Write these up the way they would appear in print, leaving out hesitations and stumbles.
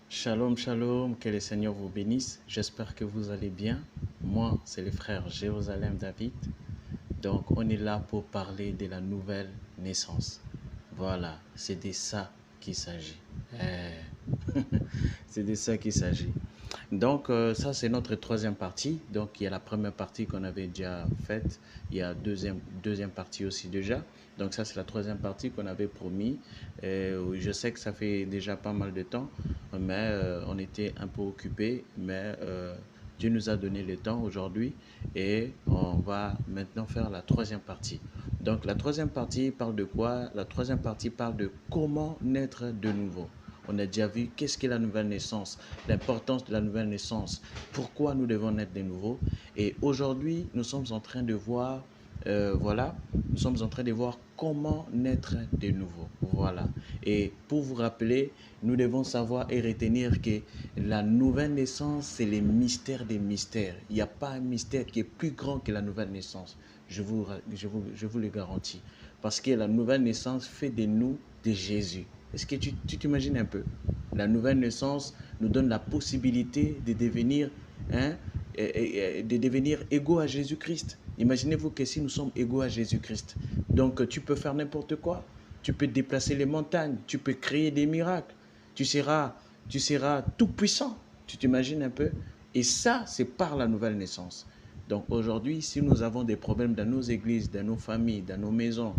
Shalom, shalom, que le Seigneur vous bénisse. J'espère que vous allez bien. Moi, c'est le frère Jérusalem David. Donc, on est là pour parler de la nouvelle naissance. Voilà, c'est de ça qu'il s'agit. C'est de ça qu'il s'agit. Donc, ça, c'est notre troisième partie. Donc, il y a la première partie qu'on avait déjà faite. Il y a deuxième partie aussi déjà. Donc, ça, c'est la troisième partie qu'on avait promis. Je sais que ça fait déjà pas mal de temps, mais on était un peu occupés. Mais Dieu nous a donné le temps aujourd'hui et on va maintenant faire la troisième partie. Donc, la troisième partie parle de quoi? La troisième partie parle de comment naître de nouveau. On a déjà vu qu'est-ce qu'est la nouvelle naissance, l'importance de la nouvelle naissance, pourquoi nous devons naître de nouveau. Et aujourd'hui, nous sommes en train de voir, nous sommes en train de voir comment naître de nouveau. Voilà. Et pour vous rappeler, nous devons savoir et retenir que la nouvelle naissance, c'est le mystère des mystères. Il n'y a pas un mystère qui est plus grand que la nouvelle naissance. Je vous le garantis. Parce que la nouvelle naissance fait de nous de Jésus. Est-ce que tu t'imagines un peu? La nouvelle naissance nous donne la possibilité hein, de devenir égaux à Jésus-Christ. Imaginez-vous que si nous sommes égaux à Jésus-Christ, donc tu peux faire n'importe quoi. Tu peux déplacer les montagnes, tu peux créer des miracles. Tu seras, tu seras tout puissant. Tu t'imagines un peu? Et ça, c'est par la nouvelle naissance. Donc aujourd'hui, si nous avons des problèmes dans nos églises, dans nos familles, dans nos maisons,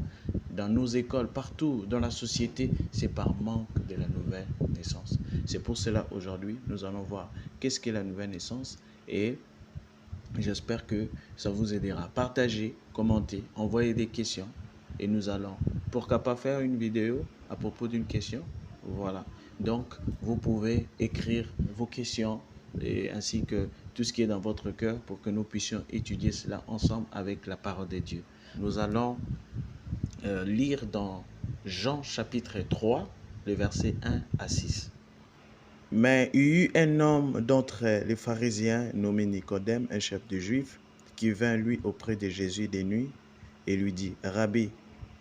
dans nos écoles, partout dans la société, c'est par manque de la nouvelle naissance. C'est pour cela aujourd'hui, nous allons voir qu'est-ce qu'est la nouvelle naissance et j'espère que ça vous aidera. Partagez, commentez, envoyez des questions et nous allons, pourquoi pas faire une vidéo à propos d'une question. Voilà. Donc, vous pouvez écrire vos questions et ainsi que tout ce qui est dans votre cœur pour que nous puissions étudier cela ensemble avec la parole de Dieu. Nous allons lire dans Jean chapitre 3, les versets 1 à 6. Mais il y eut un homme d'entre les pharisiens nommé Nicodème, un chef de Juifs, qui vint lui auprès de Jésus de nuit et lui dit, Rabbi,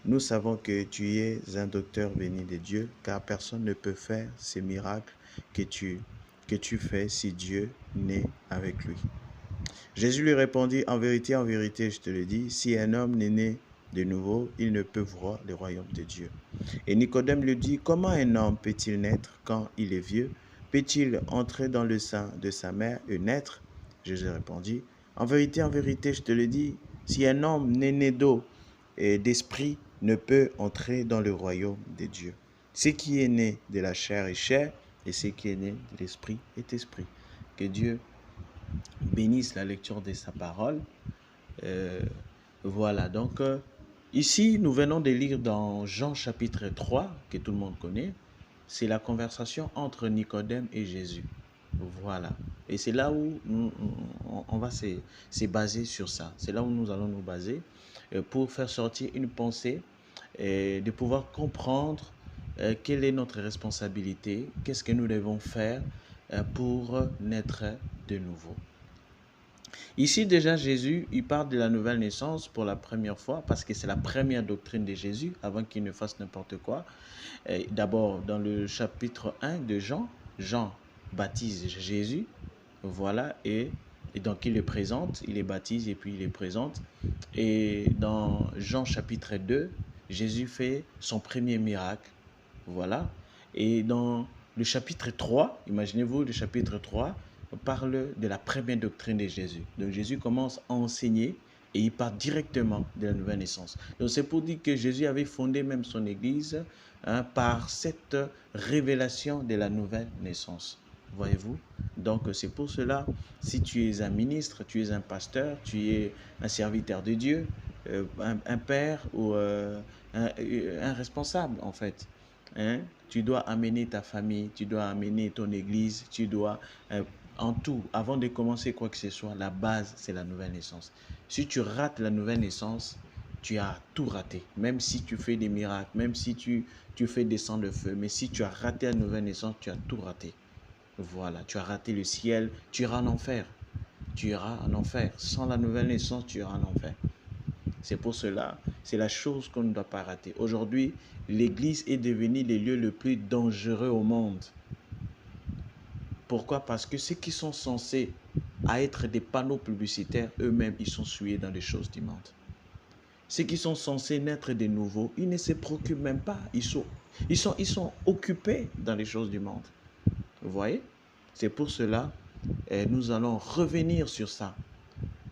nous savons que tu es un docteur béni de Dieu, car personne ne peut faire ces miracles que tu fais si Dieu n'est avec lui. Jésus lui répondit, en vérité, je te le dis, si un homme n'est né de nouveau, il ne peut voir le royaume de Dieu. Et Nicodème lui dit, comment un homme peut-il naître quand il est vieux? Peut-il entrer dans le sein de sa mère et naître? Jésus répondit, en vérité, je te le dis, si un homme n'est né d'eau et d'esprit, ne peut entrer dans le royaume de Dieu. Ce qui est né de la chair est chair, et ce qui est né de l'esprit est esprit. Que Dieu bénisse la lecture de sa parole. Voilà, donc ici, nous venons de lire dans Jean chapitre 3, que tout le monde connaît. C'est la conversation entre Nicodème et Jésus. Voilà. Et c'est là où on va se baser sur ça. C'est là où nous allons nous baser pour faire sortir une pensée et de pouvoir comprendre quelle est notre responsabilité, qu'est-ce que nous devons faire pour naître de nouveau. Ici déjà Jésus, il parle de la nouvelle naissance pour la première fois parce que c'est la première doctrine de Jésus avant qu'il ne fasse n'importe quoi. D'abord dans le chapitre 1 de Jean, Jean baptise Jésus, voilà, et donc il le présente, il les baptise et puis il les présente. Et dans Jean chapitre 2, Jésus fait son premier miracle, voilà. Et dans le chapitre 3, imaginez-vous le chapitre 3, on parle de la première doctrine de Jésus. Donc Jésus commence à enseigner et il part directement de la nouvelle naissance. Donc c'est pour dire que Jésus avait fondé même son église par cette révélation de la nouvelle naissance. Voyez-vous? Donc c'est pour cela, si tu es un ministre, tu es un pasteur, tu es un serviteur de Dieu, un père ou un responsable en fait, hein, tu dois amener ta famille, tu dois amener ton église, tu dois en tout, avant de commencer quoi que ce soit, la base, c'est la nouvelle naissance. Si tu rates la nouvelle naissance, tu as tout raté. Même si tu fais des miracles, même si tu fais descendre le feu, mais si tu as raté la nouvelle naissance, tu as tout raté. Voilà, tu as raté le ciel, tu iras en enfer. Tu iras en enfer. Sans la nouvelle naissance, tu iras en enfer. C'est pour cela, c'est la chose qu'on ne doit pas rater. Aujourd'hui, l'église est devenue le lieu le plus dangereux au monde. Pourquoi? Parce que ceux qui sont censés à être des panneaux publicitaires, eux-mêmes, ils sont souillés dans les choses du monde. Ceux qui sont censés naître de nouveau, ils ne se préoccupent même pas. Ils sont occupés dans les choses du monde. Vous voyez? C'est pour cela, nous allons revenir sur ça.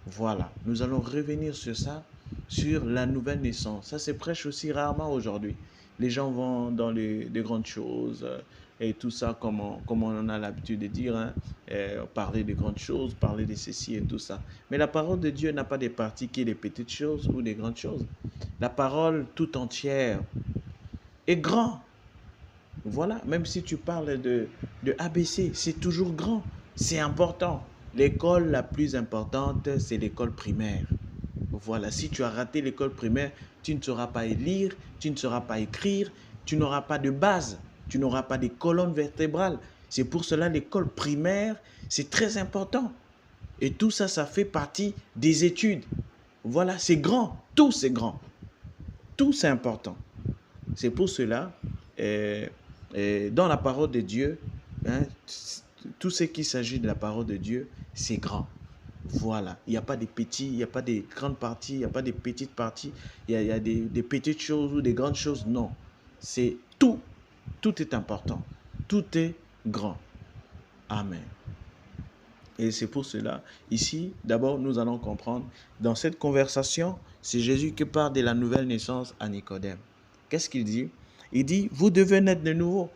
Voilà, nous allons revenir sur ça, sur la nouvelle naissance. Ça se prêche aussi rarement aujourd'hui. Les gens vont dans les grandes choses et tout ça, comme on en a l'habitude de dire, hein, parler de grandes choses, parler de ceci et tout ça. Mais la parole de Dieu n'a pas des parties qui est des petites choses ou des grandes choses. La parole tout entière est grand. Voilà, même si tu parles de ABC, c'est toujours grand, c'est important. L'école la plus importante, c'est l'école primaire. Voilà, si tu as raté l'école primaire, tu ne sauras pas lire, tu ne sauras pas écrire, tu n'auras pas de base, tu n'auras pas de colonne vertébrale. C'est pour cela l'école primaire, c'est très important. Et tout ça, ça fait partie des études. Voilà, c'est grand, tout c'est grand, tout c'est important. C'est pour cela, dans la parole de Dieu, hein, tout ce qui s'agit de la parole de Dieu, c'est grand. Voilà, il n'y a pas de petits, il n'y a pas de grandes parties, il n'y a pas de petites parties, il y a des petites choses ou des grandes choses. Non, c'est tout. Tout est important. Tout est grand. Amen. Et c'est pour cela, ici, d'abord, nous allons comprendre, dans cette conversation, c'est Jésus qui parle de la nouvelle naissance à Nicodème. Qu'est-ce qu'il dit? Il dit, vous devez naître de nouveau.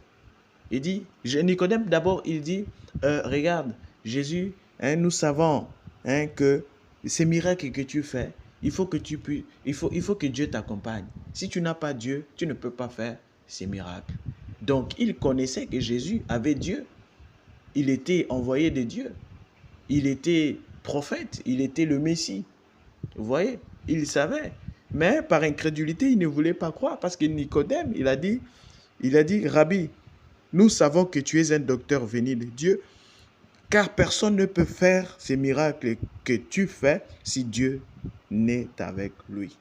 Il dit, Nicodème, d'abord, il dit, regarde, Jésus, hein, nous savons hein, que ces miracles que tu fais, il faut que Dieu t'accompagne. Si tu n'as pas Dieu, tu ne peux pas faire ces miracles. Donc, il connaissait que Jésus avait Dieu. Il était envoyé de Dieu. Il était prophète. Il était le Messie. Vous voyez? Il savait. Mais par incrédulité, il ne voulait pas croire parce que Nicodème, il a dit, Rabbi, nous savons que tu es un docteur venu de Dieu, car personne ne peut faire ces miracles que tu fais si Dieu n'est avec lui.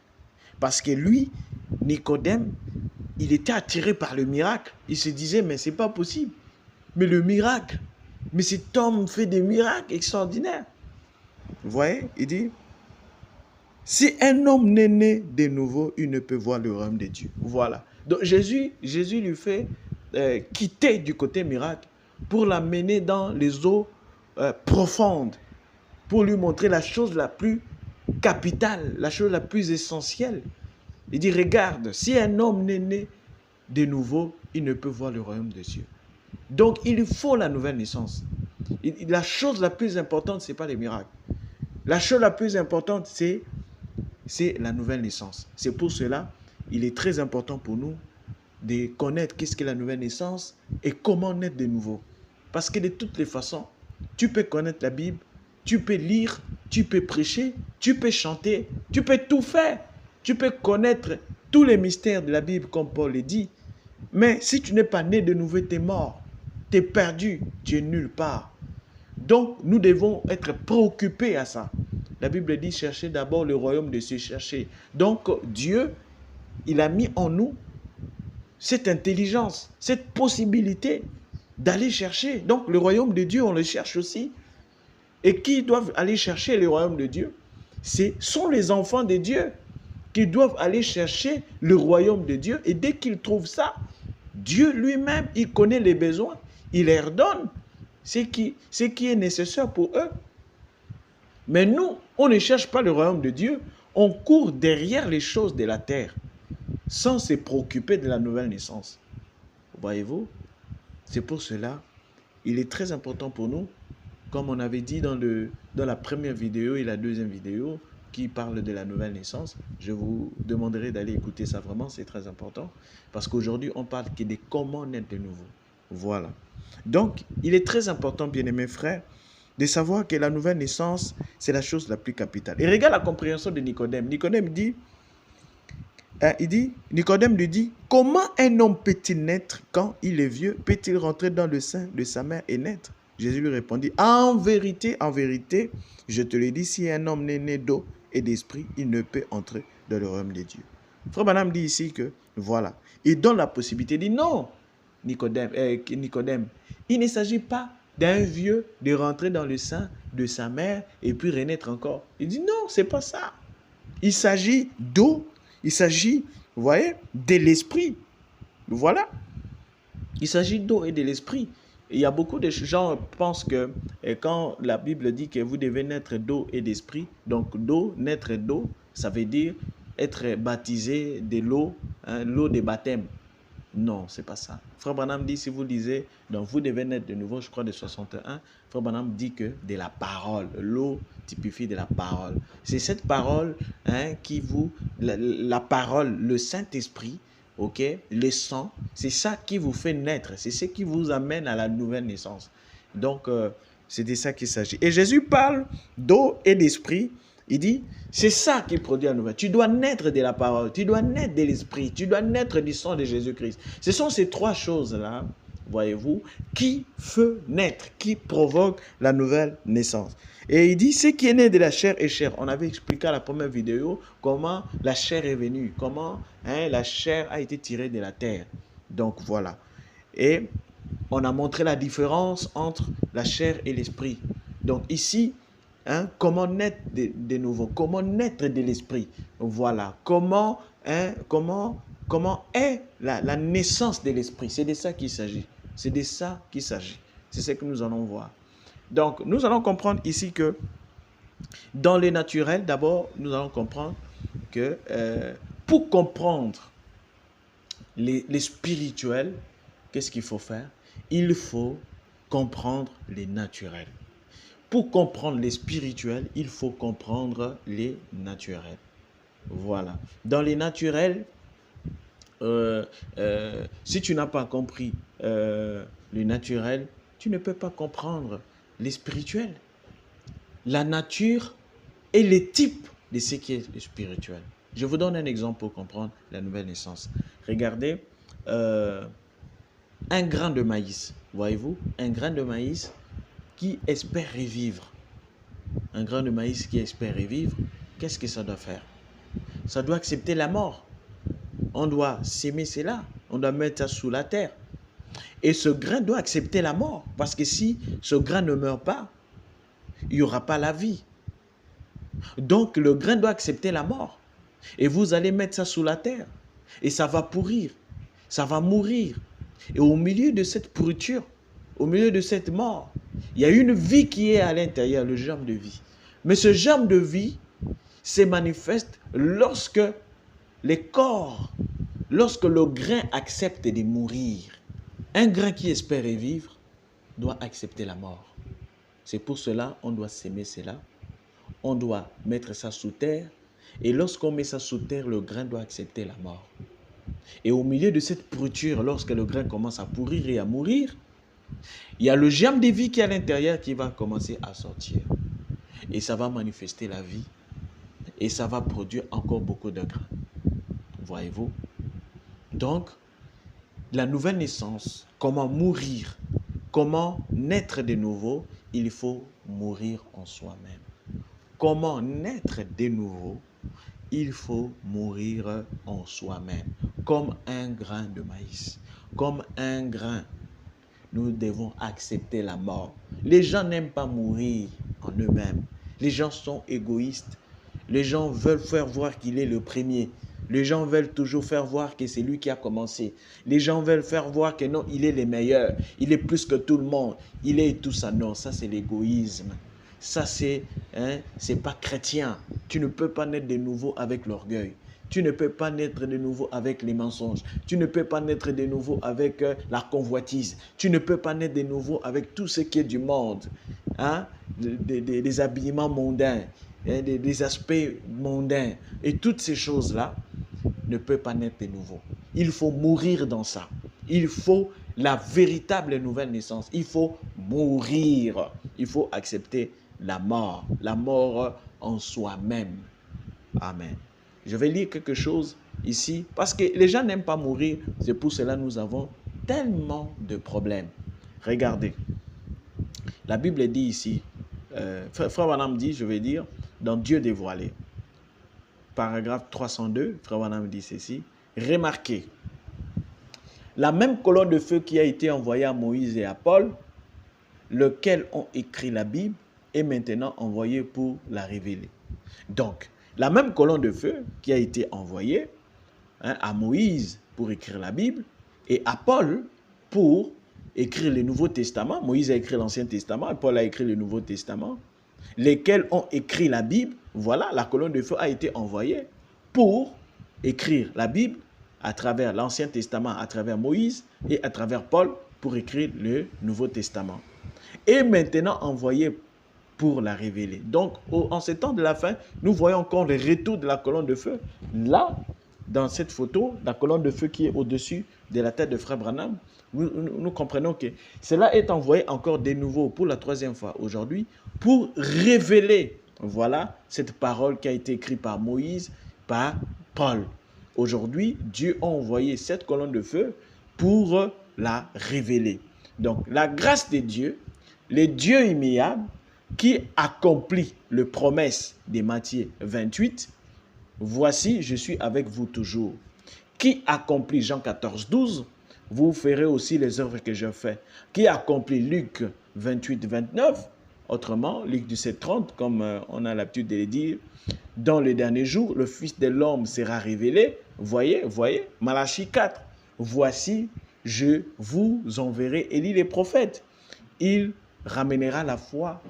Parce que lui, Nicodème, il était attiré par le miracle. Il se disait, mais ce n'est pas possible. Mais le miracle, mais cet homme fait des miracles extraordinaires. Vous voyez, il dit, si un homme n'est né de nouveau, il ne peut voir le royaume de Dieu. Voilà. Donc Jésus lui fait quitter du côté miracle pour l'amener dans les eaux profondes, pour lui montrer la chose la plus capitale, la chose la plus essentielle. Il dit, regarde, si un homme n'est né de nouveau, il ne peut voir le royaume de Dieu. Donc, il faut la nouvelle naissance. La chose la plus importante, ce n'est pas les miracles. La chose la plus importante, c'est la nouvelle naissance. C'est pour cela, il est très important pour nous de connaître qu'est-ce qu'est la nouvelle naissance et comment naître de nouveau. Parce que de toutes les façons, tu peux connaître la Bible, tu peux lire, tu peux prêcher, tu peux chanter, tu peux tout faire. Tu peux connaître tous les mystères de la Bible comme Paul le dit. Mais si tu n'es pas né de nouveau, tu es mort. Tu es perdu, tu es nulle part. Donc, nous devons être préoccupés à ça. La Bible dit, cherchez d'abord le royaume de Dieu, chercher. Donc, Dieu, il a mis en nous cette intelligence, cette possibilité d'aller chercher. Donc, le royaume de Dieu, on le cherche aussi. Et qui doivent aller chercher le royaume de Dieu? Ce sont les enfants de Dieu qui doivent aller chercher le royaume de Dieu. Et dès qu'ils trouvent ça, Dieu lui-même, il connaît les besoins. Il leur donne ce qui est nécessaire pour eux. Mais nous, on ne cherche pas le royaume de Dieu. On court derrière les choses de la terre sans se préoccuper de la nouvelle naissance. Voyez-vous? C'est pour cela, il est très important pour nous, comme on avait dit dans la première vidéo et la deuxième vidéo, qui parle de la nouvelle naissance. Je vous demanderai d'aller écouter ça vraiment, c'est très important. Parce qu'aujourd'hui, on parle que de comment naître de nouveau. Voilà. Donc, il est très important, bien-aimés frères, de savoir que la nouvelle naissance, c'est la chose la plus capitale. Et regarde la compréhension de Nicodème. Nicodème lui dit, comment un homme peut-il naître quand il est vieux? Peut-il rentrer dans le sein de sa mère et naître? Jésus lui répondit, en vérité, je te le dis, si un homme n'est né d'eau et d'esprit, il ne peut entrer dans le royaume de Dieu. Frère Branham dit ici que, voilà, il donne la possibilité, il dit non, Nicodème, il ne s'agit pas d'un vieux de rentrer dans le sein de sa mère et puis renaître encore. Il dit non, c'est pas ça. Il s'agit d'eau, il s'agit, vous voyez, de l'esprit. Voilà. Il s'agit d'eau et de l'esprit. Il y a beaucoup de gens qui pensent que quand la Bible dit que vous devez naître d'eau et d'esprit, donc d'eau, naître d'eau, ça veut dire être baptisé de l'eau, hein, l'eau des baptêmes. Non, c'est pas ça. Frère Branham dit, si vous lisez, donc vous devez naître de nouveau, je crois de 61, Frère Branham dit que de la parole, l'eau typifie de la parole. C'est cette parole hein, qui vous, la parole, le Saint-Esprit, ok, le sang, c'est ça qui vous fait naître, c'est ce qui vous amène à la nouvelle naissance. Donc, c'est de ça qu'il s'agit. Et Jésus parle d'eau et d'esprit. Il dit, c'est ça qui produit la nouvelle. Tu dois naître de la parole, tu dois naître de l'esprit, tu dois naître du sang de Jésus-Christ. Ce sont ces trois choses-là, voyez-vous, qui font naître, qui provoquent la nouvelle naissance. Et il dit, ce qui est né de la chair est chair. On avait expliqué à la première vidéo comment la chair est venue, comment hein, la chair a été tirée de la terre. Donc voilà. Et on a montré la différence entre la chair et l'esprit. Donc ici, hein, comment naître de nouveau, comment naître de l'esprit. Voilà, comment est la naissance de l'esprit. C'est de ça qu'il s'agit. C'est de ça qu'il s'agit. C'est ce que nous allons voir. Donc, nous allons comprendre ici que dans le naturel, d'abord, nous allons comprendre que pour comprendre les spirituels, qu'est-ce qu'il faut faire? Il faut comprendre les naturels. Pour comprendre les spirituels, il faut comprendre les naturels. Voilà. Dans les naturels, si tu n'as pas compris le naturel, tu ne peux pas comprendre les spirituels. La nature est le type de ce qui est spirituel. Je vous donne un exemple pour comprendre la nouvelle naissance. Regardez un grain de maïs. Voyez-vous, un grain de maïs qui espère revivre. Un grain de maïs qui espère revivre, qu'est-ce que ça doit faire? Ça doit accepter la mort. On doit s'aimer cela. On doit mettre ça sous la terre. Et ce grain doit accepter la mort. Parce que si ce grain ne meurt pas, il n'y aura pas la vie. Donc le grain doit accepter la mort. Et vous allez mettre ça sous la terre. Et ça va pourrir. Ça va mourir. Et au milieu de cette pourriture, au milieu de cette mort, il y a une vie qui est à l'intérieur, le germe de vie. Mais ce germe de vie se manifeste lorsque les corps, lorsque le grain accepte de mourir. Un grain qui espère vivre doit accepter la mort. C'est pour cela qu'on doit s'aimer cela. On doit mettre ça sous terre. Et lorsqu'on met ça sous terre, le grain doit accepter la mort. Et au milieu de cette pourriture, lorsque le grain commence à pourrir et à mourir, il y a le germe de vie qui est à l'intérieur qui va commencer à sortir. Et ça va manifester la vie. Et ça va produire encore beaucoup de grains. Voyez-vous? Donc, la nouvelle naissance, comment mourir, comment naître de nouveau, il faut mourir en soi-même. Comment naître de nouveau? Il faut mourir en soi-même, comme un grain de maïs, comme un grain. Nous devons accepter la mort. Les gens n'aiment pas mourir en eux-mêmes. Les gens sont égoïstes. Les gens veulent faire voir qu'il est le premier. Les gens veulent toujours faire voir que c'est lui qui a commencé. Les gens veulent faire voir que non, il est le meilleur. Il est plus que tout le monde. Il est tout ça. Non, ça c'est l'égoïsme. Ça c'est pas chrétien. Tu ne peux pas naître de nouveau avec l'orgueil. Tu ne peux pas naître de nouveau avec les mensonges. Tu ne peux pas naître de nouveau avec la convoitise. Tu ne peux pas naître de nouveau avec tout ce qui est du monde. Hein? Des habillements mondains, hein? Des aspects mondains. Et toutes ces choses-là ne peuvent pas naître de nouveau. Il faut mourir dans ça. Il faut la véritable nouvelle naissance. Il faut mourir. Il faut accepter la mort en soi-même. Amen. Je vais lire quelque chose ici, parce que les gens n'aiment pas mourir. C'est pour cela que nous avons tellement de problèmes. Regardez. La Bible dit ici, Frère Branham dit, je vais dire, dans Dieu dévoilé. Paragraphe 302, Frère Branham dit ceci. Remarquez, la même colonne de feu qui a été envoyée à Moïse et à Paul lesquels ont écrit la Bible est maintenant envoyé pour la révéler. Donc, la même colonne de feu qui a été envoyée à Moïse pour écrire la Bible et à Paul pour écrire le Nouveau Testament. Moïse a écrit l'Ancien Testament et Paul a écrit le Nouveau Testament. Lesquels ont écrit la Bible, voilà, la colonne de feu a été envoyée pour écrire la Bible à travers l'Ancien Testament, à travers Moïse et à travers Paul pour écrire le Nouveau Testament. Et maintenant envoyé pour la révéler. Donc, en ces temps de la fin, nous voyons encore le retour de la colonne de feu. Là, dans cette photo, la colonne de feu qui est au-dessus de la tête de Frère Branham, nous comprenons que cela est envoyé encore de nouveau pour la troisième fois aujourd'hui pour révéler, voilà, cette parole qui a été écrite par Moïse, par Paul. Aujourd'hui, Dieu a envoyé cette colonne de feu pour la révéler. Donc, la grâce de Dieu, le Dieu immuable, qui accomplit les promesses de Matthieu 28, voici, je suis avec vous toujours. Qui accomplit Jean 14, 12, vous ferez aussi les œuvres que je fais. Qui accomplit Luc 28, 29, autrement, Luc 17, 30, comme on a l'habitude de le dire, dans le dernier jour, le Fils de l'homme sera révélé. Voyez, Malachie 4, voici, je vous enverrai Élie les prophètes. Il ramènera la foi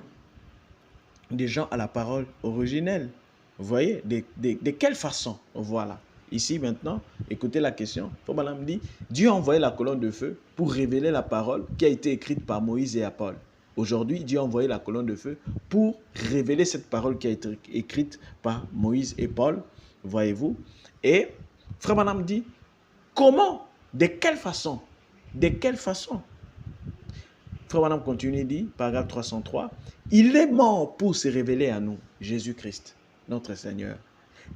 des gens à la parole originelle. Vous voyez, de quelle façon? Voilà. Ici maintenant, écoutez la question. Madame dit, Dieu a envoyé la colonne de feu pour révéler la parole qui a été écrite par Moïse et Paul. Aujourd'hui, Dieu a envoyé la colonne de feu pour révéler cette parole qui a été écrite par Moïse et Paul. Voyez-vous? Et Frère Madame dit, comment? De quelle façon? De quelle façon? Frère Madame continue, dit, paragraphe 303, il est mort pour se révéler à nous, Jésus-Christ, notre Seigneur.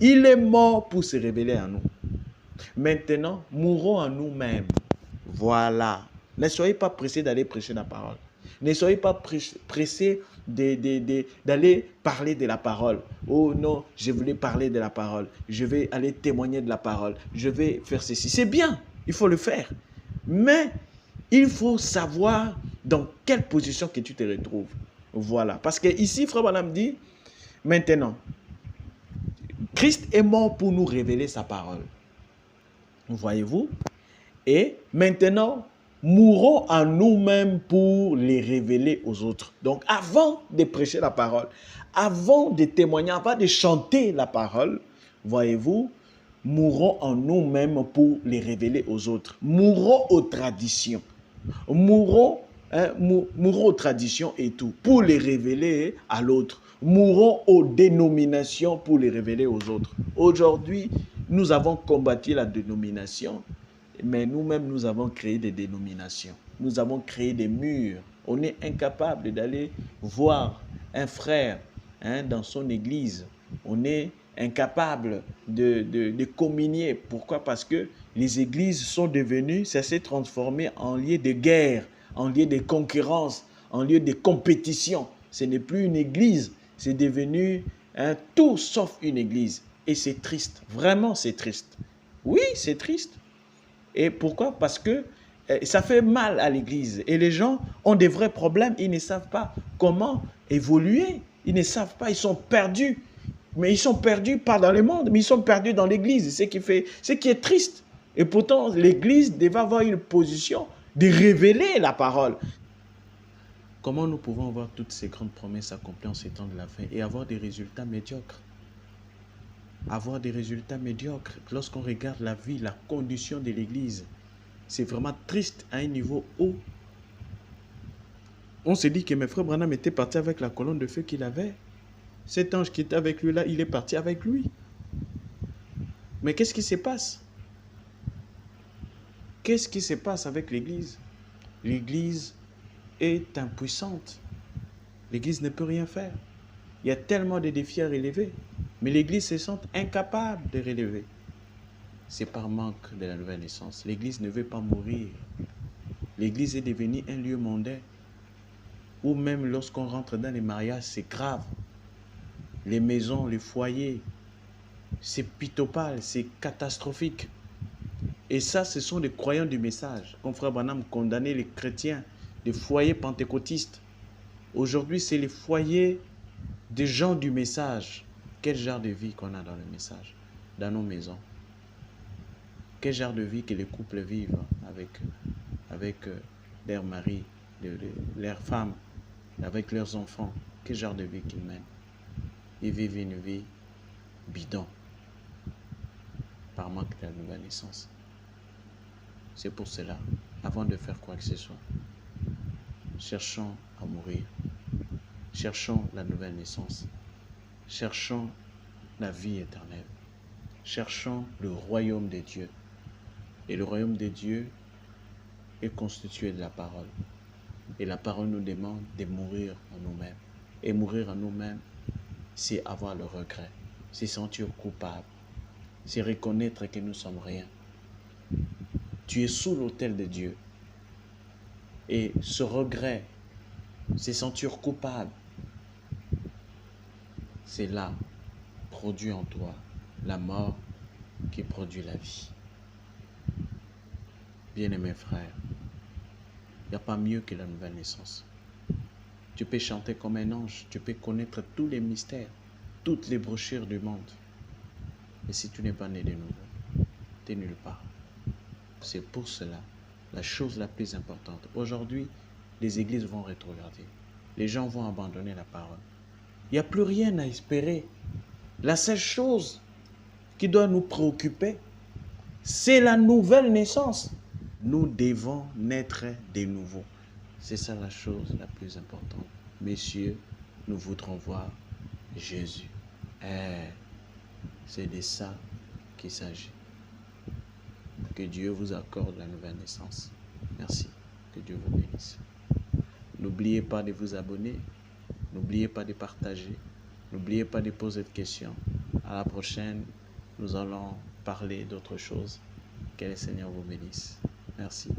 Il est mort pour se révéler à nous. Maintenant, mourons à nous-mêmes. Voilà. Ne soyez pas pressés d'aller prêcher la parole. Ne soyez pas pressés d'aller parler de la parole. Oh non, je voulais parler de la parole. Je vais aller témoigner de la parole. Je vais faire ceci. C'est bien, il faut le faire. Mais il faut savoir dans quelle position que tu te retrouves. Voilà. Parce que ici, Frère Branham dit, maintenant, Christ est mort pour nous révéler sa parole. Voyez-vous? Et maintenant, mourons à nous-mêmes pour les révéler aux autres. Donc, avant de prêcher la parole, avant de témoigner, avant de chanter la parole, voyez-vous, mourons en nous-mêmes pour les révéler aux autres. Mourons aux traditions. Mourons aux traditions et tout, pour les révéler à l'autre. Mourons aux dénominations pour les révéler aux autres. Aujourd'hui, nous avons combattu la dénomination, mais nous-mêmes, nous avons créé des dénominations. Nous avons créé des murs. On est incapable d'aller voir un frère dans son église. On est incapable de communier. Pourquoi? Parce que les églises sont devenues, ça s'est transformé en lieu de guerre, en lieu de concurrence, en lieu de compétition. Ce n'est plus une église, c'est devenu tout sauf une église. Et c'est triste, vraiment c'est triste. Oui, c'est triste. Et pourquoi? Parce que ça fait mal à l'église. Et les gens ont des vrais problèmes, ils ne savent pas comment évoluer. Ils ne savent pas, ils sont perdus. Mais ils sont perdus pas dans le monde, mais ils sont perdus dans l'église. Ce qui est triste. Et pourtant, l'église devait avoir une position de révéler la parole. Comment nous pouvons avoir toutes ces grandes promesses accomplies en ces temps de la fin et avoir des résultats médiocres? Avoir des résultats médiocres lorsqu'on regarde la vie, la condition de l'église. C'est vraiment triste à un niveau haut. On s'est dit que mes frères Branham étaient partis avec la colonne de feu qu'il avait. Cet ange qui était avec lui là, il est parti avec lui. Mais qu'est-ce qui se passe? Qu'est-ce qui se passe avec l'église? L'église est impuissante. L'église ne peut rien faire. Il y a tellement de défis à relever. Mais l'église se sent incapable de relever. C'est par manque de la nouvelle naissance. L'église ne veut pas mourir. L'église est devenue un lieu mondain. Ou même lorsqu'on rentre dans les mariages, c'est grave. Les maisons, les foyers, c'est pitopal, c'est catastrophique. Et ça, ce sont des croyants du message. Comme Frère Branham condamnait les chrétiens des foyers pentecôtistes. Aujourd'hui, c'est les foyers des gens du message. Quel genre de vie qu'on a dans le message, dans nos maisons? Quel genre de vie que les couples vivent avec leurs maris, leurs femmes, avec leurs enfants? Quel genre de vie qu'ils mènent? Ils vivent une vie bidon par manque de la nouvelle naissance. C'est pour cela, avant de faire quoi que ce soit, cherchons à mourir. Cherchons la nouvelle naissance. Cherchons la vie éternelle. Cherchons le royaume de Dieu. Et le royaume de Dieu est constitué de la parole. Et la parole nous demande de mourir en nous-mêmes. Et mourir en nous-mêmes, c'est avoir le regret. C'est sentir coupable. C'est reconnaître que nous sommes rien. Tu es sous l'autel de Dieu. Et ce regret, c'est sentir coupable. C'est là, produit en toi, la mort qui produit la vie. Bien-aimés frères, il n'y a pas mieux que la nouvelle naissance. Tu peux chanter comme un ange, tu peux connaître tous les mystères, toutes les brochures du monde. Mais si tu n'es pas né de nouveau, tu n'es nulle part. C'est pour cela, la chose la plus importante. Aujourd'hui, les églises vont rétrograder. Les gens vont abandonner la parole. Il n'y a plus rien à espérer. La seule chose qui doit nous préoccuper, c'est la nouvelle naissance. Nous devons naître de nouveau. C'est ça la chose la plus importante. Messieurs, nous voudrons voir Jésus. C'est de ça qu'il s'agit. Que Dieu vous accorde la nouvelle naissance. Merci. Que Dieu vous bénisse. N'oubliez pas de vous abonner. N'oubliez pas de partager. N'oubliez pas de poser des questions. À la prochaine, nous allons parler d'autre chose. Que le Seigneur vous bénisse. Merci.